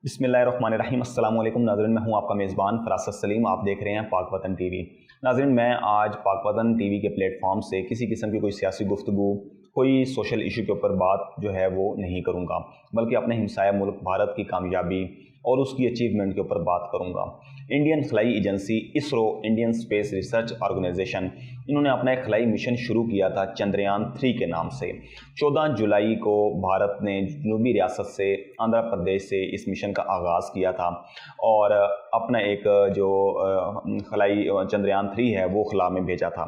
बिस्मिल्लाहिर्रहमानिर्रहीम। अस्सलाम वालेकुम नाज़रीन, मैं हूं आपका मेज़बान फ़रासत सलीम। आप देख रहे हैं पाक वतन टीवी। नाज़रीन, मैं आज पाक वतन टीवी के प्लेटफॉर्म से किसी किस्म की कोई सियासी गुफ्तगू, कोई सोशल इशू के ऊपर बात जो है वो नहीं करूंगा, बल्कि अपने हमसाया मुल्क भारत की कामयाबी और उसकी अचीवमेंट के ऊपर बात करूंगा। इंडियन खलाई agency ISRO, Indian space research organisation, इन्होंने अपना एक खलाई मिशन शुरू किया था चंद्रयान 3 के नाम से। 14 जुलाई को भारत ने जनूबी रियासत से, आंध्र प्रदेश से इस मिशन का आगाज़ किया था और अपना एक जो खलाई चंद्रयान 3 है वो खला में भेजा था।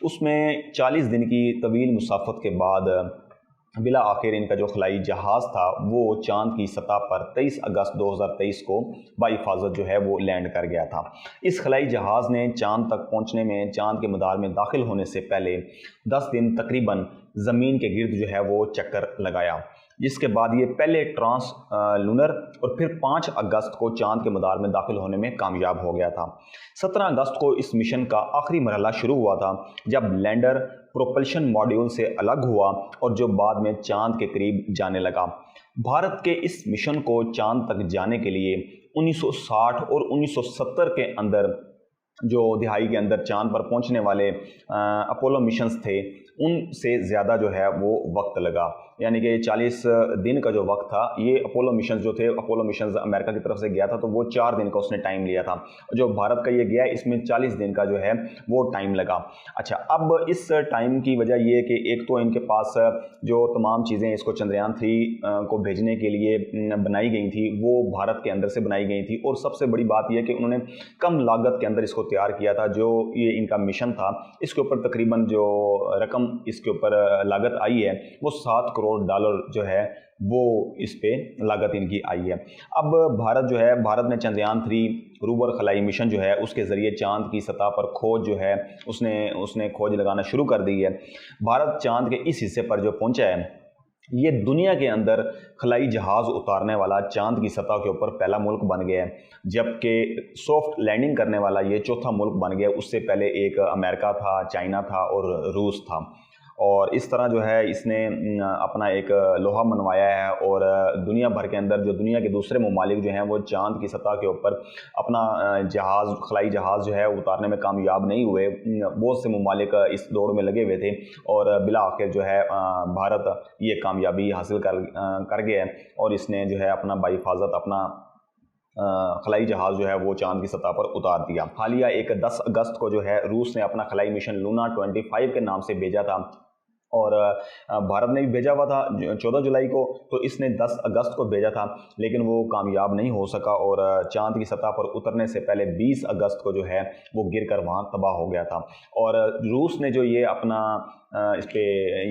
उसमें 40 दिन की तवील मुसाफत के बाद बिला आखिर इनका जो खलाई जहाज़ था वो चांद की सतह पर 23 अगस्त 2023 को बाहिफाजत जो है वो लैंड कर गया था। इस खलाई जहाज़ ने चांद तक पहुंचने में, चांद के मदार में दाखिल होने से पहले 10 दिन तकरीबन ज़मीन के गिर्द जो है वो चक्कर लगाया, जिसके बाद ये पहले ट्रांस लूनर और फिर 5 अगस्त को चांद के मदार में दाखिल होने में कामयाब हो गया था। 17 अगस्त को इस मिशन का आखिरी मरहला शुरू हुआ था, जब लैंडर प्रोपल्शन मॉड्यूल से अलग हुआ और जो बाद में चांद के करीब जाने लगा। भारत के इस मिशन को चांद तक जाने के लिए 1960 और 1970 के अंदर, जो दिहाई के अंदर चांद पर पहुंचने वाले अपोलो मिशंस थे, उनसे ज़्यादा जो है वो वक्त लगा। यानी कि 40 दिन का जो वक्त था, ये अपोलो मिशंस जो थे, अपोलो मिशंस अमेरिका की तरफ से गया था तो वो 4 दिन का उसने टाइम लिया था। जो भारत का ये गया, इसमें 40 दिन का जो है वो टाइम लगा। अच्छा, अब इस टाइम की वजह ये है कि एक तो इनके पास जो तमाम चीज़ें इसको चंद्रयान 3 को भेजने के लिए बनाई गई थी वो भारत के अंदर से बनाई गई थी, और सबसे बड़ी बात यह कि उन्होंने कम लागत के अंदर इसको तैयार किया था। जो ये इनका मिशन था, इसके ऊपर तकरीबन जो रकम इसके ऊपर लागत आई है वो $7 करोड़ जो है वो इस पे लागत इनकी आई है। अब भारत जो है, भारत ने चंद्रयान 3 रोवर खलाई मिशन जो है उसके ज़रिए चांद की सतह पर खोज जो है उसने खोज लगाना शुरू कर दी है। भारत चांद के इस हिस्से पर जो पहुंचा है, ये दुनिया के अंदर खलाई जहाज़ उतारने वाला चांद की सतह के ऊपर पहला मुल्क बन गया है, जबकि सॉफ्ट लैंडिंग करने वाला ये चौथा मुल्क बन गया। उससे पहले एक अमेरिका था, चाइना था और रूस था। और इस तरह जो है इसने अपना एक लोहा मनवाया है, और दुनिया भर के अंदर जो दुनिया के दूसरे ममालिक जो हैं वो चांद की सतह के ऊपर अपना जहाज़, खलाई जहाज़ जो है उतारने में कामयाब नहीं हुए। बहुत से ममालिक इस दौड़ में लगे हुए थे और बिला आखिर जो है भारत ये कामयाबी हासिल कर गया है, और इसने जो है अपना बाहिफाजत अपना खलाई जहाज़ जो है वो चांद की सतह पर उतार दिया। हालिया एक 10 अगस्त को जो है रूस ने अपना खलाई मिशन लूना 25 के नाम से भेजा था, और भारत ने भी भेजा हुआ था 14 जुलाई को, तो इसने 10 अगस्त को भेजा था, लेकिन वो कामयाब नहीं हो सका और चांद की सतह पर उतरने से पहले 20 अगस्त को जो है वो गिरकर वहाँ तबाह हो गया था। और रूस ने जो ये अपना इस पे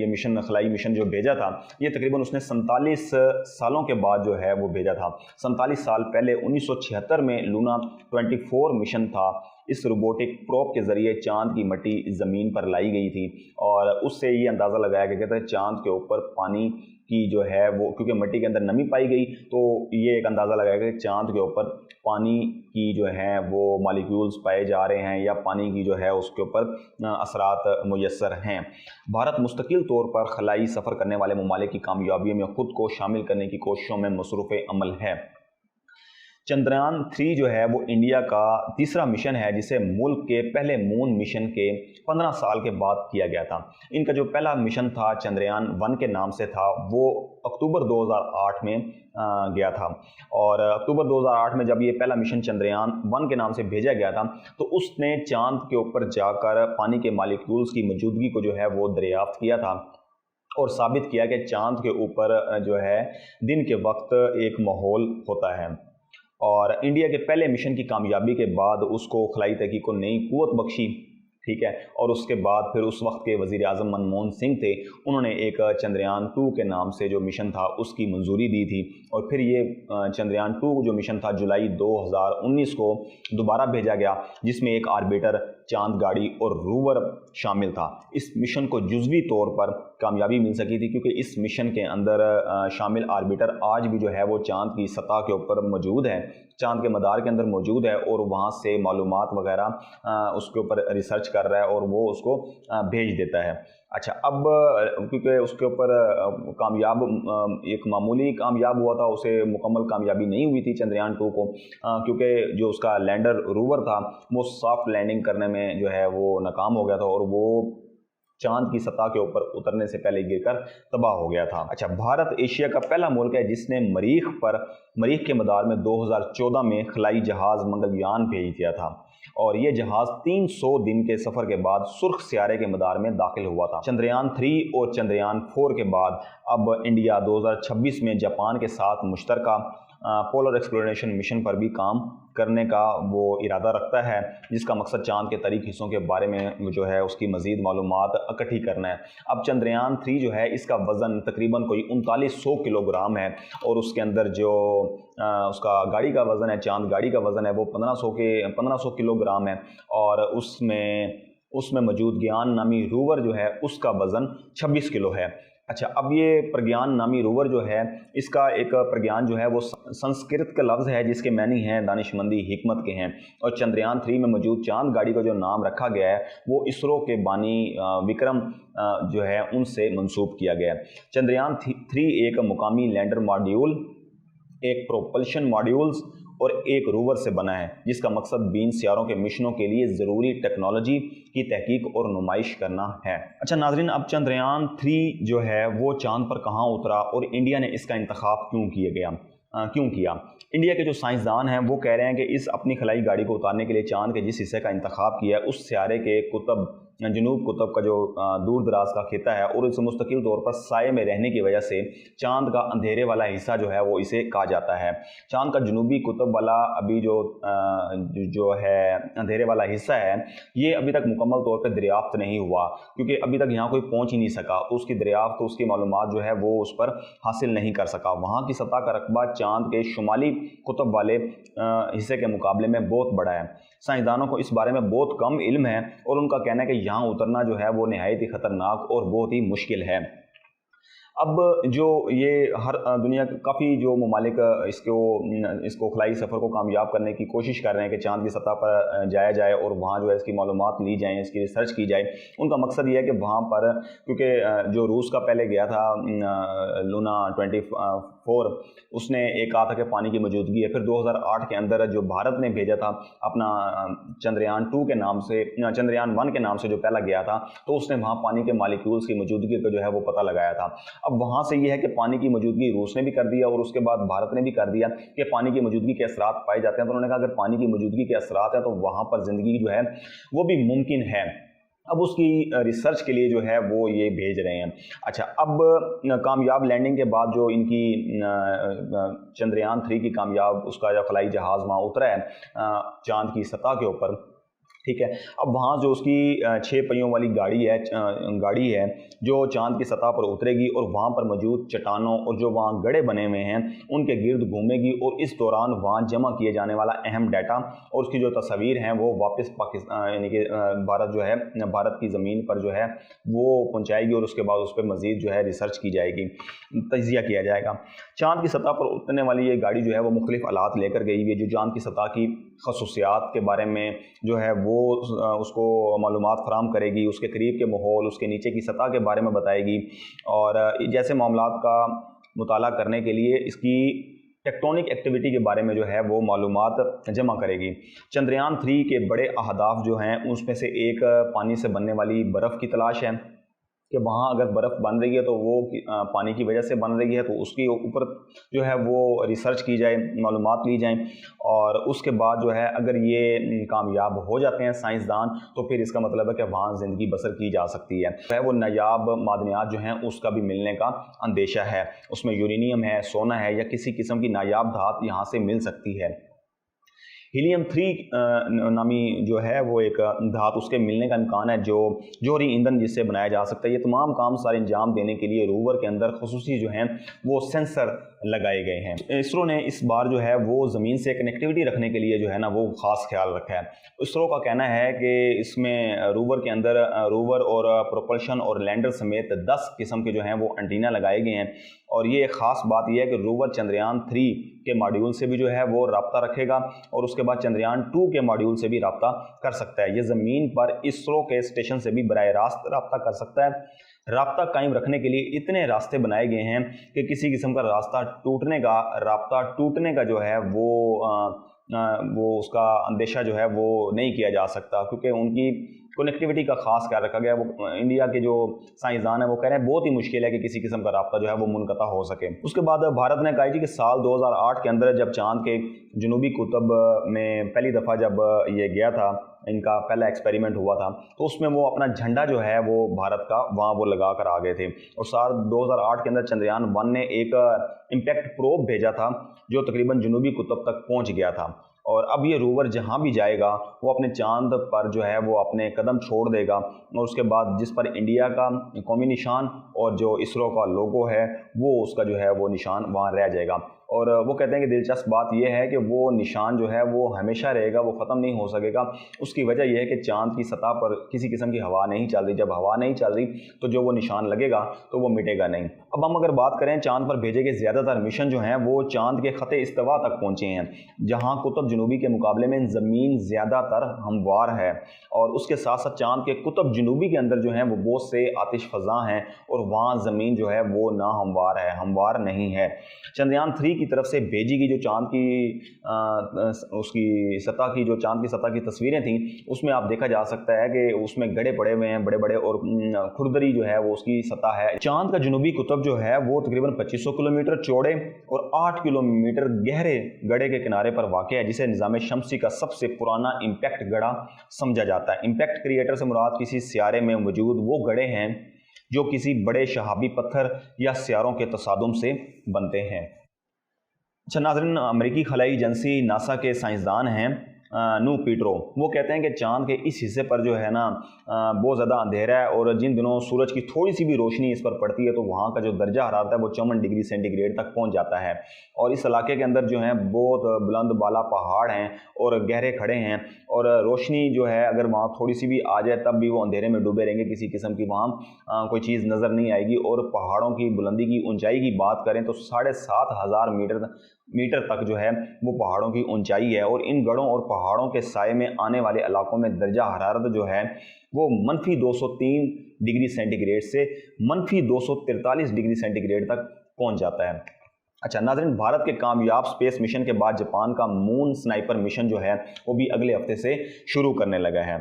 ये मिशन, खलाई मिशन जो भेजा था, ये तकरीबन उसने 47 सालों के बाद जो है वो भेजा था। 47 साल पहले 1976 में लूना 24 मिशन था। इस रोबोटिक प्रोब के ज़रिए चांद की मिट्टी ज़मीन पर लाई गई थी, और उससे ये अंदाज़ा लगाया गया था चांद के ऊपर पानी की जो है वो, क्योंकि मिट्टी के अंदर नमी पाई गई, तो ये एक अंदाज़ा लगाया गया कि चांद के ऊपर पानी की जो है वो मॉलिक्यूल्स पाए जा रहे हैं, या पानी की जो है उसके ऊपर असरात मुयस्सर हैं। भारत मुस्तकिल तौर पर खलाई सफ़र करने वाले ममालिक की कामयाबियों में ख़ुद को शामिल करने की कोशिशों में मसरूफ़ अमल है। चंद्रयान 3 जो है वो इंडिया का तीसरा मिशन है, जिसे मुल्क के पहले मून मिशन के 15 साल के बाद किया गया था। इनका जो पहला मिशन था चंद्रयान 1 के नाम से था, वो अक्टूबर 2008 में गया था। और अक्टूबर 2008 में जब ये पहला मिशन चंद्रयान 1 के नाम से भेजा गया था, तो उसने चांद के ऊपर जाकर पानी के मॉलिक्यूल्स की मौजूदगी को जो है वो दरियाफ्त किया था, और साबित किया कि चांद के ऊपर जो है दिन के वक्त एक माहौल होता है। और इंडिया के पहले मिशन की कामयाबी के बाद उसको खलाई तहकीक को नई कुव्वत बख्शी, ठीक है। और उसके बाद फिर उस वक्त के वज़ीर आज़म मनमोहन सिंह थे, उन्होंने एक चंद्रयान 2 के नाम से जो मिशन था उसकी मंजूरी दी थी, और फिर ये चंद्रयान 2 जो मिशन था जुलाई 2019 को दोबारा भेजा गया, जिसमें एक आर्बिटर, चांद गाड़ी और रोवर शामिल था। इस मिशन को जुज़वी तौर पर कामयाबी मिल सकी थी, क्योंकि इस मिशन के अंदर शामिल आर्बिटर आज भी जो है वो चांद की सतह के ऊपर मौजूद है, चांद के मदार के अंदर मौजूद है, और वहाँ से मालूमात वगैरह उसके ऊपर रिसर्च कर रहा है और वो उसको भेज देता है। अच्छा, अब क्योंकि उसके ऊपर कामयाब एक मामूली कामयाब हुआ था, उसे मुकम्मल कामयाबी नहीं हुई थी चंद्रयान 2 को, क्योंकि जो उसका लैंडर रोवर था वो सॉफ्ट लैंडिंग करने में जो है वो नाकाम हो गया था और वो चांद की सतह के ऊपर उतरने से पहले गिरकर तबाह हो गया था। अच्छा, भारत एशिया का पहला मुल्क है जिसने मरीख के मदार में 2014 में खलाई जहाज मंगलयान भेज दिया था और ये जहाज 300 दिन के सफर के बाद सुर्ख सियारे के मदार में दाखिल हुआ था। चंद्रयान 3 और चंद्रयान 4 के बाद अब इंडिया 2026 में जापान के साथ मुश्तरका पोलर एक्सप्लोरेशन मिशन पर भी काम करने का वो इरादा रखता है, जिसका मकसद चांद के तरीक हिस्सों के बारे में जो है उसकी मज़ीद मालूमात इकट्ठी करना है। अब चंद्रयान 3 जो है इसका वज़न तकरीबन कोई 3900 किलोग्राम है और उसके अंदर जो उसका गाड़ी का वज़न है, चांद गाड़ी का वज़न है वो 1500 किलोग्राम है और उसमें मौजूद ज्ञान नामी रोवर जो है उसका वज़न 26 किलो है। अच्छा, अब ये प्रज्ञान नामी रोवर जो है इसका एक प्रज्ञान जो है वो संस्कृत का लफ्ज़ है जिसके मानी हैं दानिशमंदी हिकमत के हैं और चंद्रयान 3 में मौजूद चांद गाड़ी का जो नाम रखा गया है वो इसरो के बानी विक्रम जो है उनसे मंसूब किया गया है। चंद्रयान 3 एक मुकामी लैंडर मॉड्यूल, एक प्रोपल्शन मॉड्यूल्स और एक रोवर से बना है जिसका मकसद 20 सियारों के मिशनों के लिए ज़रूरी टेक्नोलॉजी की तहकीक और नुमाइश करना है। अच्छा नाजरीन, अब चंद्रयान 3 जो है वो चांद पर कहाँ उतरा और इंडिया ने इसका इंतखाब क्यों किया। इंडिया के जो साइंसदान हैं वो कह रहे हैं कि इस अपनी खलाई गाड़ी को उतारने के लिए चांद के जिस हिस्से का इंतखाब किया है उस सियारे के जनूब कुतुब का जो दूर दराज का खिता है और इसे मुस्तकिल तौर पर साए में रहने की वजह से चांद का अंधेरे वाला हिस्सा जो है वो इसे कहा जाता है। चांद का जनूबी कुतुब वाला अभी जो है अंधेरे वाला हिस्सा है ये अभी तक मुकम्मल तौर पर दरियाफ्त नहीं हुआ क्योंकि अभी तक यहाँ कोई पहुँच ही नहीं सका, तो उसकी दरियाफ्त उसकी मालूमात जो है वो उस पर हासिल नहीं कर सका। वहाँ की सतह का रकबा चांद के शुमाली कुतुब वाले हिस्से के मुकाबले में बहुत बड़ा है। साइंसदानों को इस बारे में बहुत कम इल्म है और उनका कहना है कि यहाँ उतरना जो है वो नहायत ही ख़तरनाक और बहुत ही मुश्किल है। अब जो ये हर दुनिया के काफ़ी जो ममालिक इसको खलाई सफ़र को कामयाब करने की कोशिश कर रहे हैं कि चांद की सतह पर जाया जाए और वहाँ जो है इसकी मालूमात ली जाएँ, इसकी रिसर्च की जाए। उनका मकसद ये है कि वहाँ पर क्योंकि जो रूस का पहले गया था लूना 24 उसने एक कहा था कि पानी की मौजूदगी है। फिर 2008 के अंदर जो भारत ने भेजा था अपना चंद्रयान 2 के नाम से, चंद्रयान 1 के नाम से जो पहला गया था, तो उसने वहाँ पानी के मालिक्यूल्स की मौजूदगी का जो है वो पता लगाया था। अब वहाँ से ये है कि पानी की मौजूदगी रूस ने भी कर दिया और उसके बाद भारत ने भी कर दिया कि पानी की मौजूदगी के असरात पाए जाते हैं। तो उन्होंने कहा अगर पानी की मौजूदगी के असरात हैं तो वहाँ पर ज़िंदगी जो है वो भी मुमकिन है। अब उसकी रिसर्च के लिए जो है वो ये भेज रहे हैं। अच्छा, अब कामयाब लैंडिंग के बाद जो इनकी चंद्रयान 3 की कामयाब उसका जो खलाई जहाज़ वहाँ उतरा है चांद की सतह के ऊपर, ठीक है। अब वहाँ जो उसकी 6 पहियों वाली गाड़ी है जो चांद की सतह पर उतरेगी और वहाँ पर मौजूद चट्टानों और जो वहाँ गड्ढे बने हुए हैं उनके गिर्द घूमेगी और इस दौरान वहाँ जमा किए जाने वाला अहम डाटा और उसकी जो तस्वीर हैं वो वापस पाकिस्तान यानी कि भारत की ज़मीन पर जो है वो पहुँचाएगी और उसके बाद उस पर मज़ीद जो है रिसर्च की जाएगी, तजिया किया जाएगा। चाँद की सतह पर उतरने वाली ये गाड़ी जो है वो मुख्तलिफ आलात लेकर गई हुई है जो चाँद की सतह की खसूसियात के बारे में जो है वो उसको मालूमात फराम करेगी, उसके करीब के माहौल, उसके नीचे की सतह के बारे में बताएगी और जैसे मामलात का मुताला करने के लिए इसकी टेक्टोनिक एक्टिविटी के बारे में जो है वो मालूमात जमा करेगी। चंद्रयान 3 के बड़े अहदाफ जो हैं उसमें से एक पानी से बनने वाली बर्फ़ की तलाश है कि वहाँ अगर बर्फ़ बन रही है तो वो पानी की वजह से बन रही है, तो उसके ऊपर जो है वो रिसर्च की जाए, मालूमात ली जाएं और उसके बाद जो है अगर ये कामयाब हो जाते हैं साइंसदान तो फिर इसका मतलब है कि वहाँ ज़िंदगी बसर की जा सकती है। वो नायाब मादनियात जो हैं उसका भी मिलने का अंदेशा है, उसमें यूरेनियम है, सोना है या किसी किस्म की नायाब धात यहाँ से मिल सकती है। हीलियम 3 नामी जो है वो एक धात उसके मिलने का इम्कान है जो जोहरी ईंधन जिससे बनाया जा सकता है। ये तमाम काम सारे अंजाम देने के लिए रोवर के अंदर खुसूसी जो हैं वो सेंसर लगाए गए हैं। इसरो ने इस बार जो है वो ज़मीन से कनेक्टिविटी रखने के लिए जो है ना वो ख़ास ख्याल रखा है। इसरो का कहना है कि इसमें रोवर के अंदर रोवर और प्रोपल्शन और लैंडर समेत 10 किस्म के जो हैं वो एंटीना लगाए गए हैं और ये ख़ास बात यह है कि रोवर चंद्रयान 3 के मॉड्यूल से भी जो है वो रब्ता रखेगा और उसके बाद चंद्रयान 2 के मॉड्यूल से भी रब्ता कर सकता है। ये ज़मीन पर इसरो के स्टेशन से भी बराह रास्त रब्ता कर सकता है। राब्ता कायम रखने के लिए इतने रास्ते बनाए गए हैं कि किसी किस्म का राब्ता टूटने का जो है वो उसका अंदेशा जो है वो नहीं किया जा सकता, क्योंकि उनकी कनेक्टिविटी का खास ख्याल रखा गया। वो इंडिया के जो साइंसदान हैं वो कह रहे हैं बहुत ही मुश्किल है कि किसी किस्म का राब्ता जो है वो मुनक़ता हो सके। उसके बाद भारत ने कहा कि साल 2008 के अंदर जब चांद के जनूबी कुतुब में पहली दफ़ा जब ये गया था, इनका पहला एक्सपेरिमेंट हुआ था, तो उसमें वो अपना झंडा जो है वो भारत का वहाँ वो लगा कर आ गए थे। और साल 2008 के अंदर चंद्रयान 1 ने एक इम्पैक्ट प्रोब भेजा था जो तकरीबन जनूबी कुतुब तक पहुँच गया था। और अब ये रोवर जहाँ भी जाएगा वो अपने चांद पर जो है वो अपने कदम छोड़ देगा, और उसके बाद जिस पर इंडिया का कौमी निशान और जो इसरो का लोगो है वो उसका जो है वो निशान वहाँ रह जाएगा। और वो कहते हैं कि दिलचस्प बात यह है कि वो निशान जो है वो हमेशा रहेगा, वो ख़त्म नहीं हो सकेगा। उसकी वजह यह है कि चांद की सतह पर किसी किस्म की हवा नहीं चल रही। जब हवा नहीं चल रही तो जो वो निशान लगेगा तो वो मिटेगा नहीं। अब हम अगर बात करें, चांद पर भेजे गए ज़्यादातर मिशन जो हैं वो चांद के ख़ते इस्तिवा तक पहुँचे हैं, जहाँ कुतुब जनूबी के मुकाबले में ज़मीन ज़्यादातर हमवार है। और उसके साथ साथ चांद के कुतुब जनूबी के अंदर जो हैं वो बहुत से आतिश फ़ज़ा हैं और वहाँ ज़मीन जो है वो ना हमवार है, हमवार नहीं है। चंद्रयान 3 की तरफ से भेजी गई जो चांद की उसकी सतह की जो चांद की सतह की तस्वीरें थीं, उसमें आप देखा जा सकता है कि उसमें गड्ढे पड़े हुए हैं बड़े बड़े, और खुरदरी जो है वो उसकी सतह है। चांद का जनूबी कुतुब जो है वो तकरीबन 2500 किलोमीटर चौड़े और 8 किलोमीटर गहरे गड्ढे के किनारे पर वाक़ है, जिसे निज़ाम शमसी का सबसे पुराना इम्पैक्ट गड्ढा समझा जाता है। इम्पैक्ट क्रिएटर से मुराद किसी सियारे में मौजूद वो गड्ढे हैं जो किसी बड़े शहाबी पत्थर या सियारों के तसादुम से बनते हैं। अच्छा नाज़रीन, अमेरिकी खलाई एजेंसी नासा के साइंसदान हैं नू पीटरो, वो कहते हैं कि चांद के इस हिस्से पर जो है ना बहुत ज़्यादा अंधेरा है, और जिन दिनों सूरज की थोड़ी सी भी रोशनी इस पर पड़ती है तो वहाँ का जो दर्जा हरारत है वो 54 डिग्री सेंटीग्रेड तक पहुँच जाता है। और इस इलाके के अंदर जो है बहुत बुलंद बाला पहाड़ हैं और गहरे खड़े हैं, और रोशनी जो है अगर वहाँ थोड़ी सी भी आ जाए तब भी वो अंधेरे में डूबे रहेंगे, किसी किस्म की वहाँ कोई चीज़ नज़र नहीं आएगी। और पहाड़ों की बुलंदी की ऊंचाई की बात करें तो 7500 मीटर तक जो है वो पहाड़ों की ऊंचाई है, और इन गढ़ों और पहाड़ों के साए में आने वाले इलाकों में दर्जा हरारत जो है वो -203 डिग्री सेंटीग्रेड से -243 डिग्री सेंटीग्रेड तक पहुंच जाता है। अच्छा नाज़रीन, भारत के कामयाब स्पेस मिशन के बाद जापान का मून स्नाइपर मिशन जो है वो भी अगले हफ्ते से शुरू करने लगा है।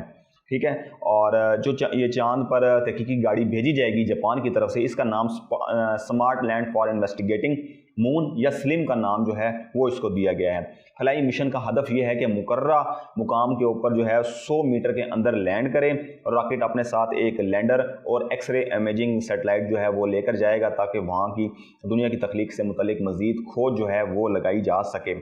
ठीक है, और जो ये चांद पर तहकीकी गाड़ी भेजी जाएगी जापान की तरफ से, इसका नाम smart land for investigating moon या स्लिम का नाम जो है वो इसको दिया गया है। खलाई मिशन का हदफ ये है कि मुकर्रा मुकाम के ऊपर जो है 100 मीटर के अंदर लैंड करें, और रॉकेट अपने साथ एक लैंडर और एक्सरे इमेजिंग सेटेलाइट जो है वो लेकर जाएगा, ताकि वहाँ की दुनिया की तख्लीक से मुतल्लिक मज़ीद खोज जो है वो लगाई जा सके।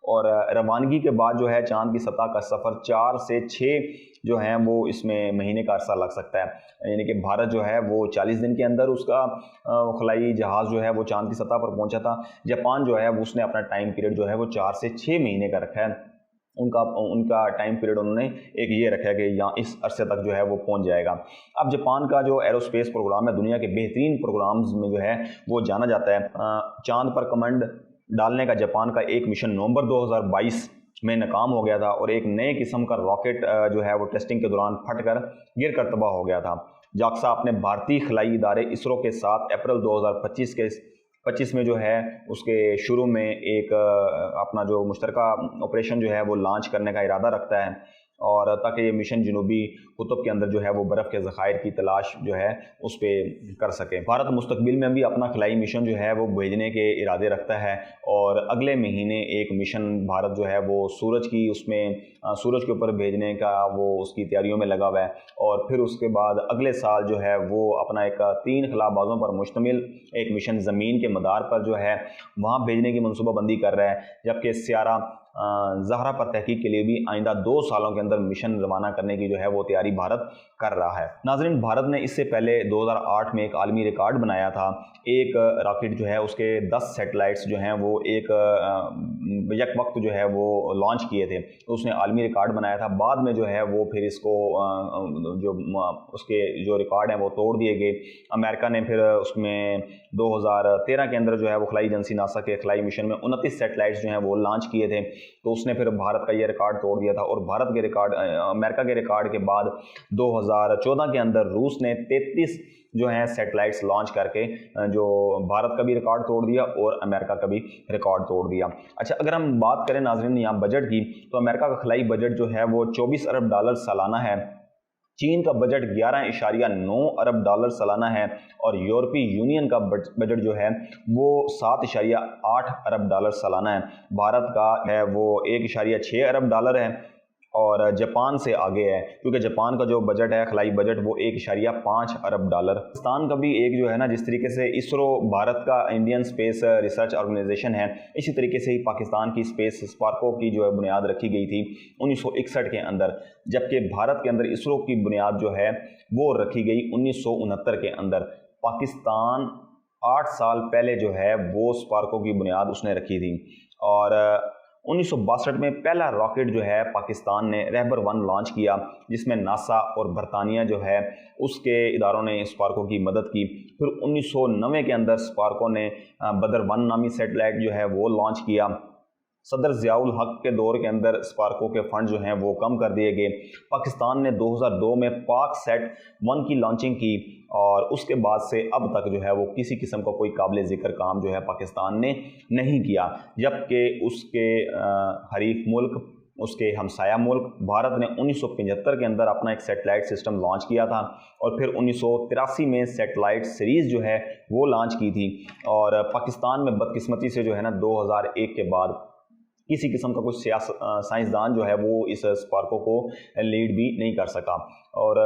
और रवानगी के बाद जो है चांद की सतह का सफ़र 4 से 6 जो है वो इसमें महीने का अरसा लग सकता है, यानी कि भारत जो है वो 40 दिन के अंदर उसका खलाई जहाज़ जो है वो चांद की सतह पर पहुंचा था। जापान जो है उसने अपना टाइम पीरियड जो है वो 4 से 6 महीने का रखा है। उनका टाइम पीरियड उन्होंने एक ये रखा है कि यहाँ इस अरसे तक जो है वो पहुंच जाएगा। अब जापान का जो एरोस्पेस प्रोग्राम है दुनिया के बेहतरीन प्रोग्राम्स में जो है वो जाना जाता है। चांद पर कमांड डालने का जापान का एक मिशन नवंबर 2022 में नाकाम हो गया था, और एक नए किस्म का रॉकेट जो है वो टेस्टिंग के दौरान फटकर गिरकर तबाह हो गया था। जाक्सा अपने भारतीय खलाई इदारे इसरो के साथ अप्रैल 2025 में जो है उसके शुरू में एक अपना जो मुश्तरका ऑपरेशन जो है वो लॉन्च करने का इरादा रखता है, और ताकि ये मिशन जनूबी कुतुब के अंदर जो है वो बर्फ़ के ज़खायर की तलाश जो है उस पर कर सके। भारत मुस्तकबिल में भी अपना खलाई मिशन जो है वो भेजने के इरादे रखता है, और अगले महीने एक मिशन भारत जो है वो सूरज के ऊपर भेजने का वो उसकी तैयारियों में लगा हुआ है। और फिर उसके बाद अगले साल जो है वो अपना एक 3 खलाबाजों पर मुश्तमिल एक मिशन ज़मीन के मदार पर जो है वहाँ भेजने की मनसूबाबंदी कर रहा है, जबकि सियारा ज़हरा पर तहकीक के लिए भी आइंदा 2 सालों के अंदर मिशन रवाना करने की जो है वो तैयारी भारत कर रहा है। नाज़रीन, भारत ने इससे पहले 2008 में एक आलमी रिकॉर्ड बनाया था। एक रॉकेट जो है उसके 10 सैटेलाइट्स जो हैं वो एक वक्त जो है वो लॉन्च किए थे, तो उसने आलमी रिकॉर्ड बनाया था। बाद में जो है वो फिर इसको उसके जो रिकॉर्ड हैं वो तोड़ दिए गए। अमेरिका ने फिर उसमें 2013 के अंदर जो है वो खलाई एजेंसी नासा के खलाई मिशन में 29 सैटेलाइट्स जो हैं वो लॉन्च किए थे। तो उसने फिर भारत का ये रिकॉर्ड तोड़ दिया था। और भारत के रिकॉर्ड, अमेरिका के रिकॉर्ड के बाद 2014 के अंदर रूस ने 33 जो हैं सैटेलाइट्स लॉन्च करके जो भारत का भी रिकॉर्ड तोड़ दिया और अमेरिका का भी रिकॉर्ड तोड़ दिया। अच्छा, अगर हम बात करें नाज़रीन यहाँ बजट की, तो अमेरिका का खलाई बजट जो है वो $24 अरब सालाना है। चीन का बजट 11.9 अरब डॉलर सालाना है और यूरोपीय यूनियन का बजट जो है वो 7.8 अरब डॉलर सालाना है। भारत का है वो 1.6 अरब डॉलर है और जापान से आगे है, क्योंकि जापान का जो बजट है खलाई बजट वो 1.5 अरब डॉलर। पाकिस्तान का भी एक जो है ना, जिस तरीके से इसरो भारत का इंडियन स्पेस रिसर्च ऑर्गेनाइजेशन है, इसी तरीके से ही पाकिस्तान की स्पेस स्पार्को की जो है बुनियाद रखी गई थी 1961 के अंदर, जबकि भारत के अंदर इसरो की बुनियाद जो है वो रखी गई 1969 के अंदर। पाकिस्तान 8 साल पहले जो है वो स्पार्को की बुनियाद उसने रखी थी। और 1962 में पहला रॉकेट जो है पाकिस्तान ने रहबर 1 लॉन्च किया, जिसमें नासा और बरतानिया जो है उसके इदारों ने स्पार्को की मदद की। फिर 1990 के अंदर स्पार्को ने बदर 1 नामी सैटेलाइट जो है वो लॉन्च किया। सदर ज़ियाउल हक के दौर के अंदर स्पार्को के फंड जो हैं वो कम कर दिए गए। पाकिस्तान ने 2002 में पाक सेट 1 की लॉन्चिंग की और उसके बाद से अब तक जो है वो किसी किस्म का कोई काबिल ज़िक्र काम जो है पाकिस्तान ने नहीं किया, जबकि उसके हरीफ मुल्क, उसके हमसाया मुल्क भारत ने 1975 के अंदर अपना एक सैटेलाइट सिस्टम लॉन्च किया था और फिर 1983 में सैटेलाइट सीरीज़ जो है वो लॉन्च की थी। और पाकिस्तान में बदकिस्मती से जो है ना 2001 के बाद किसी किस्म का कुछ साइंसदान जो है वो इस स्पार्को को लीड भी नहीं कर सका। और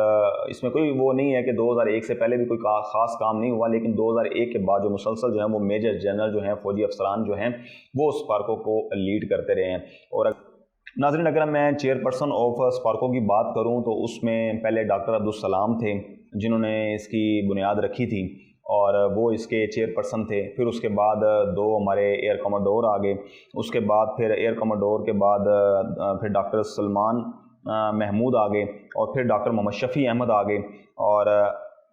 इसमें कोई वो नहीं है कि 2001 से पहले भी कोई ख़ास काम नहीं हुआ, लेकिन 2001 के बाद जो मुसलसल जो है वो मेजर जनरल जो हैं, फौजी अफसरान जो हैं वो स्पार्को को लीड करते रहे हैं। और नाज़रीन, अगर मैं चेयरपर्सन ऑफ स्पार्को की बात करूं तो उसमें पहले डॉक्टर अब्दुल सलाम थे, जिन्होंने इसकी बुनियाद रखी थी और वो इसके चेयरपर्सन थे। फिर उसके बाद 2 हमारे एयर कमोडोर आ गए। उसके बाद फिर एयर कमोडोर के बाद फिर डॉक्टर सलमान महमूद आ गए और फिर डॉक्टर मोहम्मद शफ़ी अहमद आ गए। और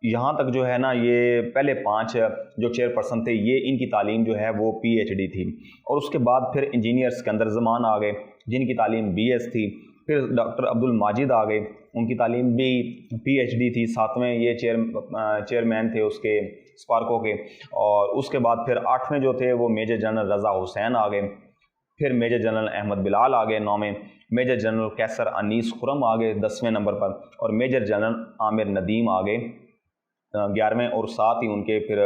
यहाँ तक जो है ना, ये पहले 5 जो चेयरपर्सन थे ये इनकी तालीम जो है वो PhD थी। और उसके बाद फिर इंजीनियर्स के अंदर ज़मान आ गए जिनकी तालीम BS थी। फिर डॉक्टर अब्दुल माजिद आ गए, उनकी तालीम भी PhD थी। 7वें ये चेयरमैन थे उसके स्पार्को के। और उसके बाद फिर 8वें जो थे वो मेजर जनरल रज़ा हुसैन आ गए। फिर मेजर जनरल अहमद बिलाल आ गए 9वें, मेजर जनरल कैसर अनीस खुरम आ गए 10वें नंबर पर, और मेजर जनरल आमिर नदीम आ गए 11वें। और साथ ही उनके फिर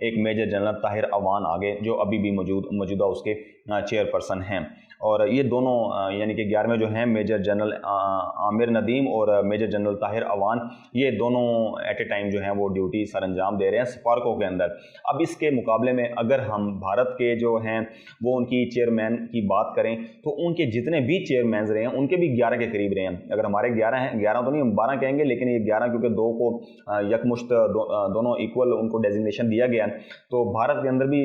एक मेजर जनरल ताहिर अवान आ गए जो अभी भी मौजूदा उसके चेयरपर्सन हैं। और ये दोनों यानी कि 11वें जो हैं मेजर जनरल आमिर नदीम और मेजर जनरल ताहिर अवान, ये दोनों एट ए टाइम जो हैं वो ड्यूटी सर अंजाम दे रहे हैं स्पार्को के अंदर। अब इसके मुकाबले में अगर हम भारत के जो हैं वो उनकी चेयरमैन की बात करें तो उनके जितने भी चेयरमैन रहे हैं उनके भी 11 के करीब रहे हैं। अगर हमारे 11 हैं, 11 तो नहीं, हम 12 कहेंगे, लेकिन ये 11 क्योंकि 2 को यकमुश्त दोनों इक्वल उनको डेजिग्नेशन दिया गया, तो भारत के अंदर भी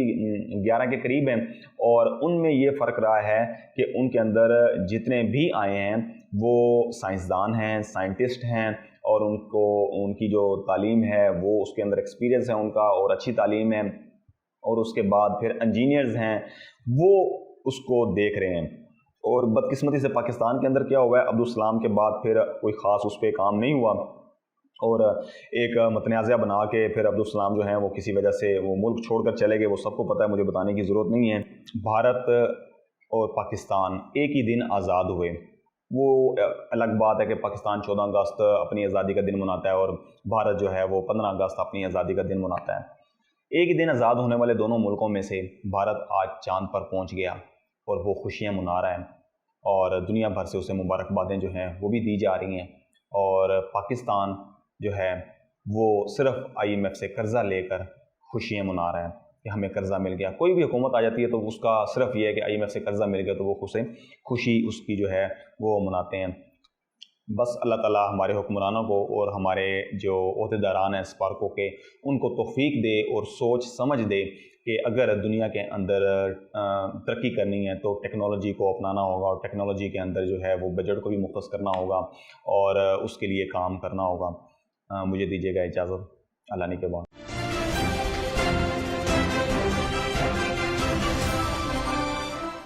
11 के करीब हैं। और उनमें ये फ़र्क रहा है कि उनके अंदर जितने भी आए हैं वो साइंसदान हैं, साइंटिस्ट हैं, और उनको उनकी जो तालीम है वो उसके अंदर एक्सपीरियंस है उनका और अच्छी तालीम है। और उसके बाद फिर इंजीनियर्स हैं वो उसको देख रहे हैं। और बदकिस्मती से पाकिस्तान के अंदर क्या हुआ है, अब्दुल सलाम के बाद फिर कोई ख़ास उस पर काम नहीं हुआ और एक मतनाज़ा बना के फिर अब्दुल सलाम जो हैं वो किसी वजह से वो मुल्क छोड़कर चले गए। वो सबको पता है, मुझे बताने की ज़रूरत नहीं है। भारत और पाकिस्तान एक ही दिन आज़ाद हुए। वो अलग बात है कि पाकिस्तान 14 अगस्त अपनी आज़ादी का दिन मनाता है और भारत जो है वो 15 अगस्त अपनी आज़ादी का दिन मनाता है। एक ही दिन आज़ाद होने वाले दोनों मुल्कों में से भारत आज चाँद पर पहुंच गया और वो खुशियां मना रहा है और दुनिया भर से उसे मुबारकबादें जो हैं वो भी दी जा रही हैं। और पाकिस्तान जो है वो सिर्फ IMF से कर्ज़ा लेकर खुशियां मना रहा है कि हमें कर्ज़ा मिल गया। कोई भी हुकूमत आ जाती है तो उसका सिर्फ ये है कि IMF से कर्ज़ा मिल गया तो वो खुशी उसकी जो है वो मनाते हैं। बस अल्लाह ताला हमारे हुक्मरानों को और हमारे जो ओहदेदारान हैं स्पार्को के, उनको तौफीक दे और सोच समझ दे कि अगर दुनिया के अंदर तरक्की करनी है तो टेक्नोलॉजी को अपनाना होगा और टेक्नोलॉजी के अंदर जो है वो बजट को भी मुख्तस करना होगा और उसके लिए काम करना होगा। मुझे दीजिएगा इजाज़त। अल्लाह ने के बाद।